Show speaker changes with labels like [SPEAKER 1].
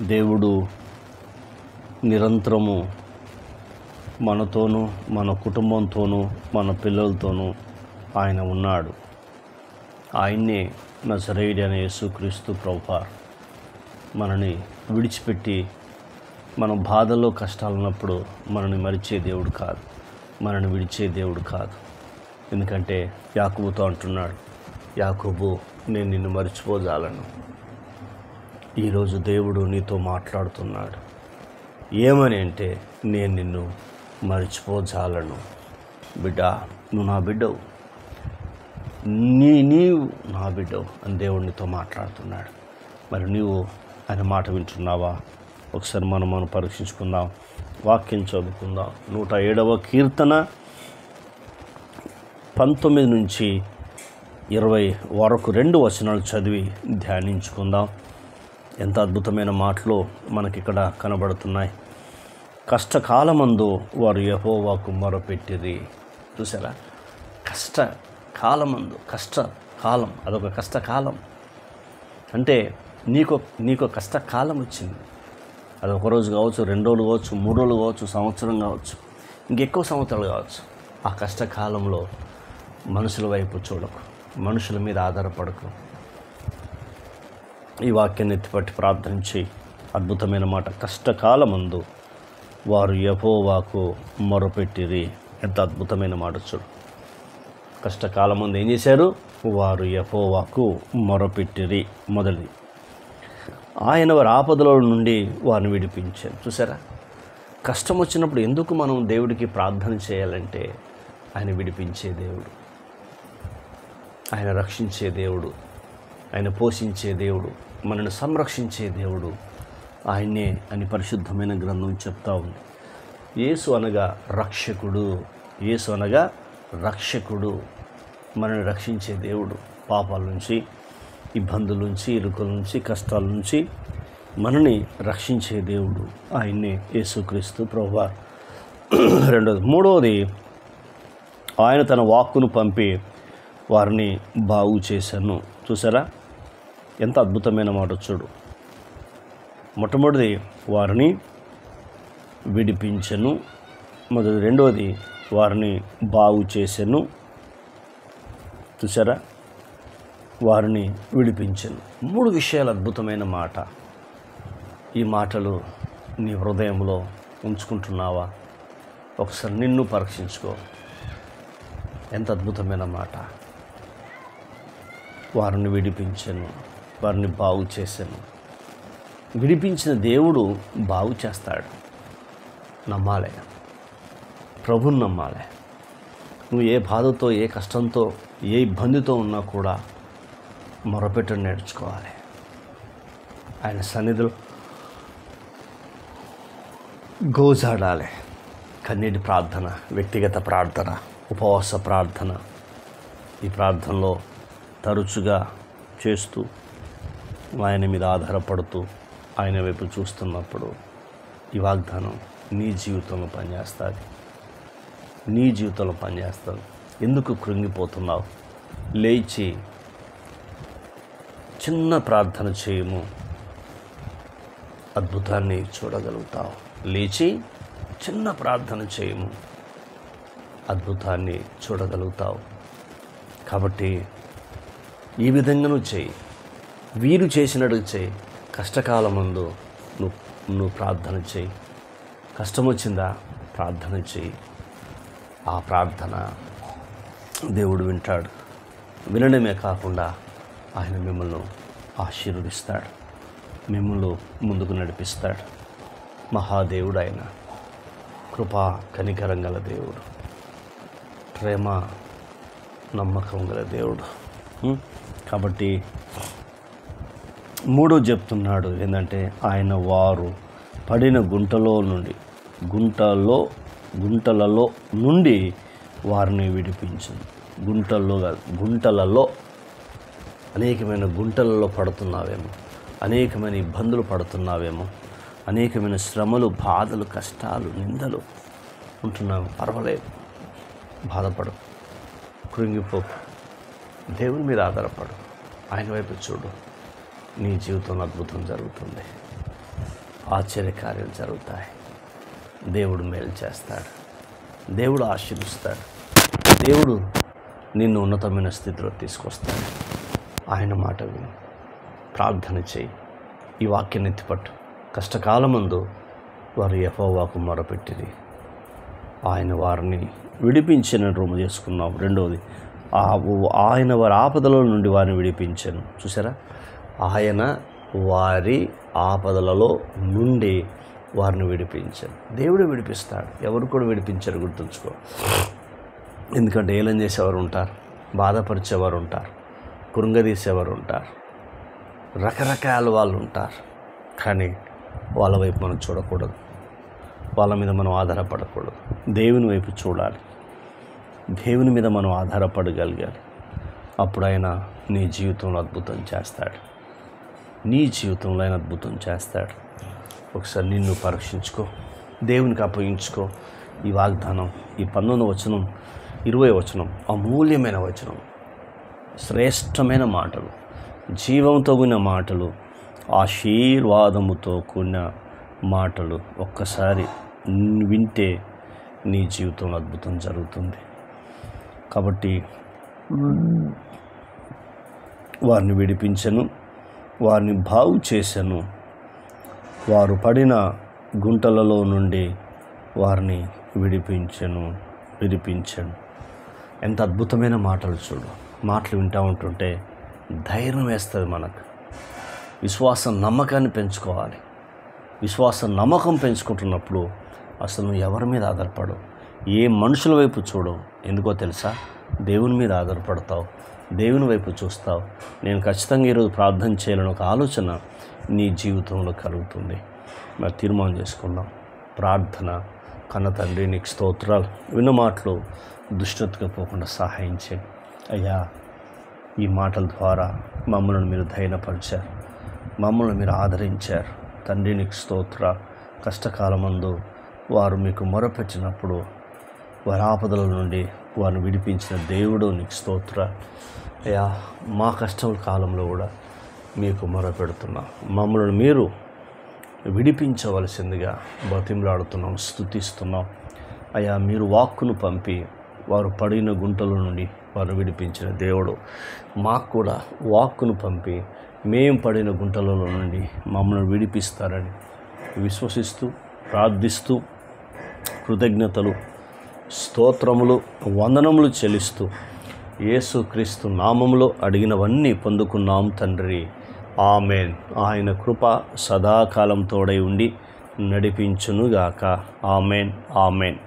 [SPEAKER 1] దేవుడు నిరంతరము మనతోనూ, మన కుటుంబంతోనూ, మన పిల్లలతోనూ ఆయన ఉన్నాడు. ఆయన్నే నజరేయుడైన యేసుక్రీస్తు ప్రభువారు మనని విడిచిపెట్టి మనం బాధల్లో కష్టాలు ఉన్నప్పుడు మనని మరిచే దేవుడు కాదు, మనని విడిచే దేవుడు కాదు. ఎందుకంటే యాకోబుతో అంటున్నాడు, యాకోబు నేను నిన్ను మరిచిపోజాలను. ఈరోజు దేవుడు నీతో మాట్లాడుతున్నాడు. ఏమని అంటే, నేను నిన్ను మరిచిపోజాలను. బిడ్డ, నువ్వు నా బిడ్డవు, నీవు నా బిడ్డవు అని దేవుడు నీతో మాట్లాడుతున్నాడు. మరి నీవు ఆయన మాట వింటున్నావా? ఒకసారి మనం పరీక్షించుకుందాం. వాక్యం చదువుకుందాం. 107వ కీర్తన 19 నుంచి 20 వరకు 2 వచనాలు చదివి ధ్యానించుకుందాం. ఎంత అద్భుతమైన మాటలు మనకిక్కడ కనబడుతున్నాయి. కష్టకాలమందు వారు యెహోవాకు మొరపెట్టిరి. చూసారా? కష్టకాలమందు, కష్టకాలం, అదొక కష్టకాలం. అంటే నీకు కష్టకాలం వచ్చింది. అది ఒక రోజు కావచ్చు, 2 రోజులు కావచ్చు, 3 రోజులు కావచ్చు, సంవత్సరం కావచ్చు, ఇంకెక్కువ సంవత్సరాలు కావచ్చు. ఆ కష్టకాలంలో మనుషుల వైపు చూడకు, మనుషుల మీద ఆధారపడకు. ఈ వాక్యాన్ని ఎత్తిపట్టి ప్రార్థించి అద్భుతమైన మాట. కష్టకాలమందు వారు యెహోవాకు మొరపెట్టిరి. ఎంత అద్భుతమైన మాట చూడు. కష్టకాలం ముందు ఏం చేశారు? వారు యెహోవాకు మొరపెట్టిరి. మొదటిది, ఆయన వారి ఆపదల నుండి వారిని విడిపించారు. చూసారా? కష్టం వచ్చినప్పుడు ఎందుకు మనం దేవుడికి ప్రార్థన చేయాలంటే, ఆయన విడిపించే దేవుడు, ఆయన రక్షించే దేవుడు, ఆయన పోషించే దేవుడు, మనల్ని సంరక్షించే దేవుడు ఆయనే అని పరిశుద్ధమైన గ్రంథం చెప్తా ఉంది. యేసు అనగా రక్షకుడు, యేసు అనగా రక్షకుడు, మనల్ని రక్షించే దేవుడు. పాపాల నుంచి, ఇబ్బందుల నుంచి, ఇరుకుల నుంచి, కష్టాల నుంచి మనని రక్షించే దేవుడు ఆయన్నే యేసుక్రీస్తు ప్రభువారు. రెండోది, మూడవది, ఆయన తన వాక్కును పంపి వారిని బాగు చేశాను. చూసారా? ఎంత అద్భుతమైన మాట చూడు. మొట్టమొదటిది, వారిని విడిపించెను. రెండవది, వారిని బాగు చేశాను. చూసారా? వారిని విడిపించెను. 3 విషయాలు అద్భుతమైన మాట. ఈ మాటలు నీ హృదయంలో ఉంచుకుంటున్నావా? ఒకసారి నిన్ను పరీక్షించుకో. ఎంత అద్భుతమైన మాట. వారిని విడిపించెను, వారిని బాగు చేశాను. విడిపించిన దేవుడు బాగు చేస్తాడు. నమ్మాలే, ప్రభుని నమ్మాలే. నువ్వు ఏ బాధతో, ఏ కష్టంతో, ఏ ఇబ్బందితో ఉన్నా కూడా మొరపెట్టడం నేర్చుకోవాలి. ఆయన సన్నిధిలో గోజాడాలి. కన్నీటి ప్రార్థన, వ్యక్తిగత ప్రార్థన, ఉపవాస ప్రార్థన, ఈ ప్రార్థనలో తరచుగా చేస్తూ ఆయన మీద ఆధారపడుతూ ఆయన వైపు చూస్తున్నప్పుడు ఈ వాగ్దానం నీ జీవితంలో పనిచేస్తుంది. నీ జీవితంలో పనిచేస్తుంది. ఎందుకు కృంగిపోతున్నావు? లేచి చిన్న ప్రార్థన చేయము, అద్భుతాన్ని చూడగలుగుతావు. లేచి చిన్న ప్రార్థన చేయము, అద్భుతాన్ని చూడగలుగుతావు. కాబట్టి ఈ విధంగా నువ్వు చేయి, వీరు చేసినట్టు చేయి. కష్టకాలమందు నువ్వు ప్రార్థన చేయి. కష్టం వచ్చిందా? ప్రార్థన చేయి. ఆ ప్రార్థన దేవుడు వింటాడు. వినడమే కాకుండా ఆయన మిమ్మల్ని ఆశీర్వదిస్తాడు, మిమ్మల్ని ముందుకు నడిపిస్తాడు. మహాదేవుడు ఆయన, కృపా కనికరం గల దేవుడు, ప్రేమ నమ్మకం గల దేవుడు. కాబట్టి 3 చెప్తున్నాడు ఏంటంటే, ఆయన వారు పడిన గుంటలలో నుండి వారిని విడిపించింది. గుంటలలో అనేకమైన గుంటలలో పడుతున్నావేమో, అనేకమైన ఇబ్బందులు పడుతున్నావేమో, అనేకమైన శ్రమలు, బాధలు, కష్టాలు, నిందలు ఉంటున్నాము. పర్వాలేదు, బాధపడు, కృంగిపోకు, దేవుని మీద ఆధారపడు, ఆయన వైపు చూడు. నీ జీవితంలో అద్భుతం జరుగుతుంది. ఆశ్చర్యకార్యాలు జరుగుతాయి. దేవుడు మేలు చేస్తాడు, దేవుడు ఆశీర్వదిస్తాడు, దేవుడు నిన్ను ఉన్నతమైన స్థితిలో తీసుకొస్తాడు. ఆయన మాట విని ప్రార్థన చేయి, ఈ వాక్యాన్ని ఎత్తిపట్టు. కష్టకాలమందు వారు యెహోవాకు మొరపెట్టిరి, ఆయన వారిని విడిపించిన రుజువు చేసుకున్నాం. రెండవది, ఆయన వారి ఆపదల నుండి వారిని విడిపించాను. చూసారా, ఆయన వారి ఆపదలలో నుండి వారిని విడిపించాను. దేవుడు విడిపిస్తాడు, ఎవరు కూడా విడిపించారు, గుర్తుంచుకో. ఎందుకంటే ఏలం చేసేవారు ఉంటారు, బాధపరిచేవారు ఉంటారు, కృంగదీసేవారు ఉంటారు, రకరకాల వాళ్ళు ఉంటారు. కానీ వాళ్ళ వైపు మనం చూడకూడదు, వాళ్ళ మీద మనం ఆధారపడకూడదు. దేవుని వైపు చూడాలి, దేవుని మీద మనం ఆధారపడగలగాలి. అప్పుడు ఆయన నీ జీవితంలో అద్భుతం చేస్తాడు, నీ జీవితంలో ఆయన అద్భుతం చేస్తాడు. ఒకసారి నిన్ను పరీక్షించుకో, దేవునికి అప్పగించుకో. ఈ వాగ్దానం, ఈ 19వ వచనం, 20వ వచనం అమూల్యమైన వచనం, శ్రేష్టమైన మాటలు, జీవంతో కూడిన మాటలు, ఆశీర్వాదముతో కూడిన మాటలు. ఒక్కసారి వింటే నీ జీవితంలో అద్భుతం జరుగుతుంది. కాబట్టి వారిని విడిపించను, వారిని బాగు చేశాను, వారు పడిన గుంటలలో నుండి వారిని విడిపించాను. ఎంత అద్భుతమైన మాటలు చూడు. మాటలు వింటూ ఉంటుంటే ధైర్యం వేస్తుంది మనకు. విశ్వాసం నమ్మకాన్ని పెంచుకోవాలి. విశ్వాసం నమ్మకం పెంచుకుంటున్నప్పుడు అసలు నువ్వు ఎవరి మీద ఆధారపడవు, ఏ మనుషుల వైపు చూడవు. ఎందుకో తెలుసా, దేవుని మీద ఆధారపడతావు, దేవుని వైపు చూస్తావు. నేను ఖచ్చితంగా ఈరోజు ప్రార్థన చేయాలని ఒక ఆలోచన నీ జీవితంలో కలుగుతుంది. మరి తీర్మానం చేసుకుందాం. ప్రార్థన. కన్న తండ్రి, నీకు స్తోత్రాలు. విన్న మాటలు దుష్టతగా పోకుండా సహాయం చేయండి అయ్యా. ఈ మాటల ద్వారా మమ్మల్ని మీరు ధైర్యపరిచారు, మమ్మల్ని మీరు ఆదరించారు తండ్రి. నీకు స్తోత్ర. కష్టకాలమందు వారు మీకు మొరపెట్టినప్పుడు వారి ఆపదల నుండి వారిని విడిపించిన దేవుడు నీకు స్తోత్ర అయ్యా. మా కష్టం కాలంలో కూడా మీకు మొరపెడుతున్నాం, మమ్మల్ని మీరు విడిపించవలసిందిగా బతిమలాడుతున్నాం, స్తుతిస్తున్నాం అయ్యా. మీరు వాక్కును పంపి వారు పడిన గుంటల నుండి వారు విడిపించిన దేవుడు, మాకు కూడా వాక్కును పంపి మేము పడిన గుంటలలో నుండి మమ్మల్ని విడిపిస్తారని విశ్వసిస్తూ ప్రార్థిస్తూ కృతజ్ఞతలు, స్తోత్రములు, వందనములు చెల్లిస్తూ యేసుక్రీస్తు నామములో అడిగినవన్నీ పొందుకున్నాం తండ్రి. ఆమెన్. ఆయన కృప సదాకాలం తోడై ఉండి నడిపించునుగాక. Amen, amen.